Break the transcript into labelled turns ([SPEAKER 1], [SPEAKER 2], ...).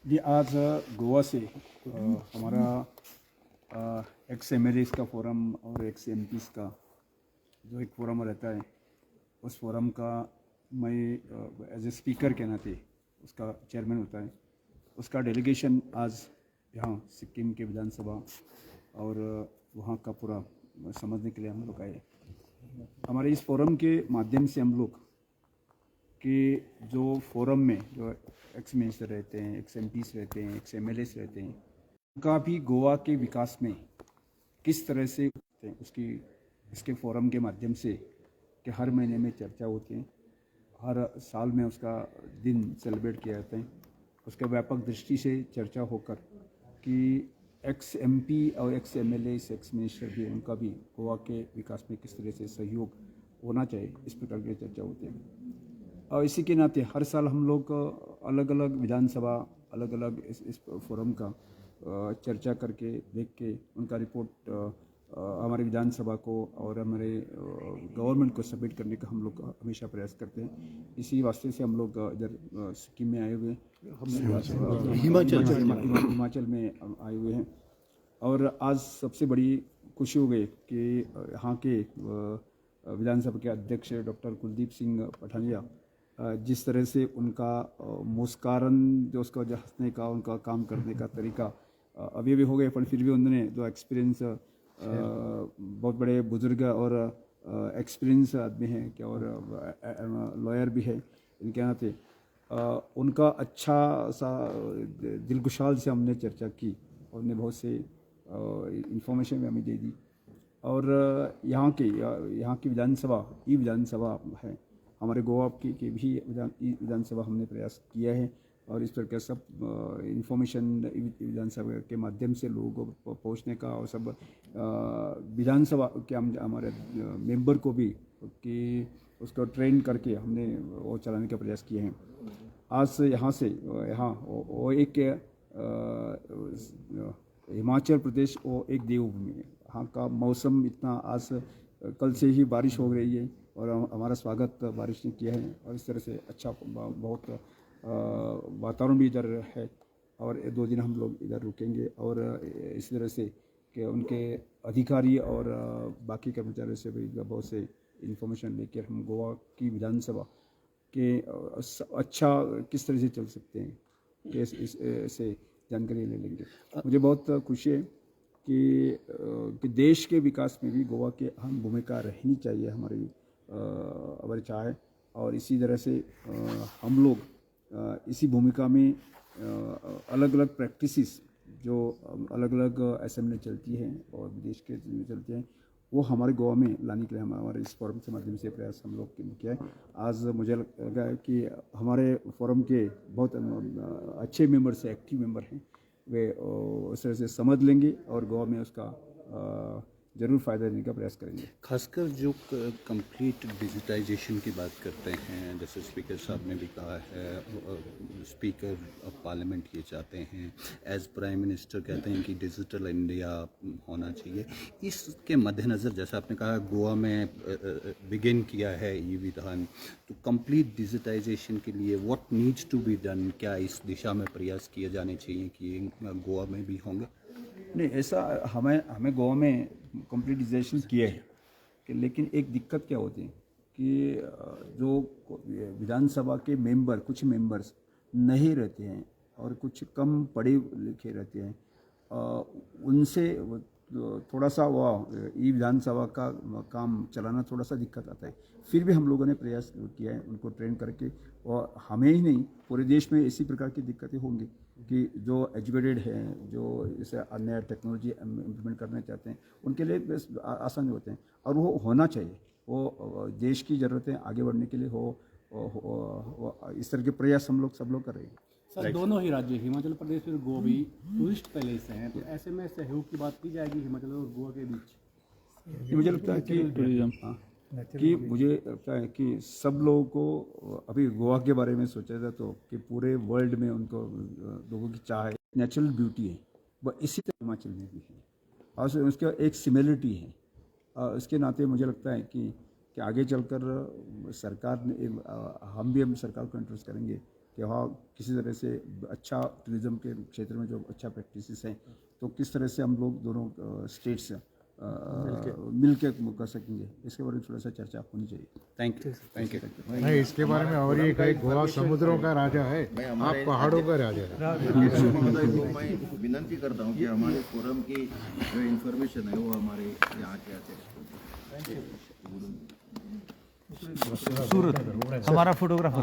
[SPEAKER 1] जी आज गोवा से हमारा एक्स एम का फोरम और एक्स एम का जो एक फोरम रहता है, उस फोरम का मैं एज ए स्पीकर के नाते उसका चेयरमैन होता है। उसका डेलीगेशन आज यहाँ सिक्किम के विधानसभा और वहाँ का पूरा समझने के लिए हम लोग आए। हमारे इस फोरम के माध्यम से हम लोग कि जो फोरम में जो एक्स मिनिस्टर रहते हैं, एक्स एम रहते हैं, एक्स एम रहते हैं, उनका भी गोवा के विकास में किस तरह से उसकी इसके फोरम के माध्यम से कि हर महीने में चर्चा होती है, हर साल में उसका दिन सेलिब्रेट किया जाता है। उसके व्यापक दृष्टि से चर्चा होकर कि एक्स एम और एक्स एम एक्स मिनिस्टर भी उनका भी गोवा के विकास में किस तरह से सहयोग होना चाहिए, इस प्रकार की चर्चा होती है। और इसी के नाते हर साल हम लोग अलग अलग विधानसभा अलग अलग इस फोरम का चर्चा करके देख के उनका रिपोर्ट हमारे विधानसभा को और हमारे गवर्नमेंट को सबमिट करने का हम लोग हमेशा प्रयास करते हैं। इसी वास्ते से हम लोग इधर सिक्किम में आए हुए, हिमाचल में आए हुए हैं। और आज सबसे बड़ी खुशी हो गई कि यहाँ के विधानसभा के अध्यक्ष डॉक्टर कुलदीप सिंह पठानिया जिस तरह से उनका मुस्कान जो उसका जो हंसने का उनका काम करने का तरीका अभी भी हो गए, पर फिर भी उन्होंने जो एक्सपीरियंस बहुत बड़े बुजुर्ग और एक्सपीरियंस आदमी हैं क्या और लॉयर भी है, इनके नाते उनका अच्छा सा दिलगुशाल से हमने चर्चा की और उन्हें बहुत से इंफॉर्मेशन भी हमें दे दी। और यहाँ की विधानसभा ई विधानसभा है हमारे गोवा की भी विधानसभा हमने प्रयास किया है और इस प्रकार सब इंफॉर्मेशन विधानसभा के माध्यम से लोगों को पहुँचने का और सब विधानसभा के हमारे मेंबर को भी कि उसको ट्रेन करके हमने वो चलाने का प्रयास किए हैं। आज यहाँ से यहाँ वो एक हिमाचल प्रदेश वो एक देवभूमि है। यहाँ का मौसम इतना आज कल से ही बारिश हो रही है और हमारा स्वागत बारिश ने किया है और इस तरह से अच्छा बहुत वातावरण भी इधर है। और 2 दिन हम लोग इधर रुकेंगे और इस तरह से कि उनके अधिकारी और बाकी कर्मचारियों से भी बहुत से इंफॉर्मेशन लेकर हम गोवा की विधानसभा के अच्छा किस तरह से चल सकते हैं कि इससे जानकारी ले लेंगे। मुझे बहुत खुशी है कि देश के विकास में भी गोवा की अहम भूमिका रहनी चाहिए हमारी चाह है। और इसी तरह से हम लोग इसी भूमिका में अलग अलग प्रैक्टिसेस जो अलग अलग असेंबली चलती हैं और विदेश के चलते हैं, वो हमारे गोवा में लाने के लिए हमारे इस फोरम के माध्यम से प्रयास हम लोग किया है। आज मुझे लगा है कि हमारे फोरम के बहुत अच्छे मेंबर्स एक्टिव मेंबर हैं, वे उस तरह से समझ लेंगे और गोवा में उसका ज़रूर फ़ायदा लेने का प्रयास करेंगे।
[SPEAKER 2] खासकर जो कंप्लीट डिजिटाइजेशन की बात करते हैं, जैसे स्पीकर साहब ने भी कहा है, स्पीकर ऑफ पार्लियामेंट ये चाहते हैं, एज प्राइम मिनिस्टर कहते हैं कि डिजिटल इंडिया होना चाहिए। इसके मद्देनज़र जैसा आपने कहा गोवा में बिगिन किया है ये विधान, तो कंप्लीट डिजिटाइजेशन के लिए what needs to be done, क्या इस दिशा में प्रयास किए जाने चाहिए कि गोवा में भी होंगे?
[SPEAKER 1] नहीं, ऐसा हमें गोवा में कंप्लीटाइजेशन किया है कि लेकिन एक दिक्कत क्या होती है कि जो विधानसभा के मेंबर कुछ मेंबर्स नहीं रहते हैं और कुछ कम पढ़े लिखे रहते हैं, उनसे थोड़ा सा वह ई विधानसभा का काम चलाना थोड़ा सा दिक्कत आता है। फिर भी हम लोगों ने प्रयास किया है उनको ट्रेन करके, और हमें ही नहीं पूरे देश में इसी प्रकार की दिक्कतें होंगी कि जो एजुकेटेड हैं, जो इसे अन्य टेक्नोलॉजी इम्प्लीमेंट करना चाहते हैं, उनके लिए आसान होते हैं और वो होना चाहिए। वो देश की ज़रूरतें आगे बढ़ने के लिए हो इस तरह के प्रयास हम लोग सब लोग कर रहे हैं।
[SPEAKER 3] सर, दोनों ही राज्य हिमाचल प्रदेश और गोवा भी टूरिस्ट पैलेस हैं, तो ऐसे में सहयोग की बात की जाएगी हिमाचल और गोवा के बीच?
[SPEAKER 1] मुझे लगता है कि मुझे लगता है कि सब लोगों को अभी गोवा के बारे में सोचा जाए तो कि पूरे वर्ल्ड में उनको लोगों की चाह है, नेचुरल ब्यूटी है, वह इसी तरह हिमाचल में भी है और उसका एक सिमिलरिटी है। इसके नाते मुझे लगता है कि आगे चलकर सरकार ने हम सरकार को इंट्रोड्यूस करेंगे कि वहाँ किसी तरह से अच्छा टूरिज़्म के क्षेत्र में जो अच्छा प्रैक्टिसेस हैं तो किस तरह से हम लोग दोनों स्टेट्स मिल के कर सकेंगे, इसके बारे में थोड़ा सा चर्चा होनी चाहिए।
[SPEAKER 2] Thank you thank you.
[SPEAKER 4] नहीं, इसके बारे में और ये कहे गोवा समुद्रों का राजा है, आप पहाड़ों का राजा है।
[SPEAKER 5] महोदय को मैं विनंती करता हूँ कि हमारे फोरम की जो इन्फॉर्मेशन है वो हमारे यहाँ के आते
[SPEAKER 6] हमारा फोटोग्राफर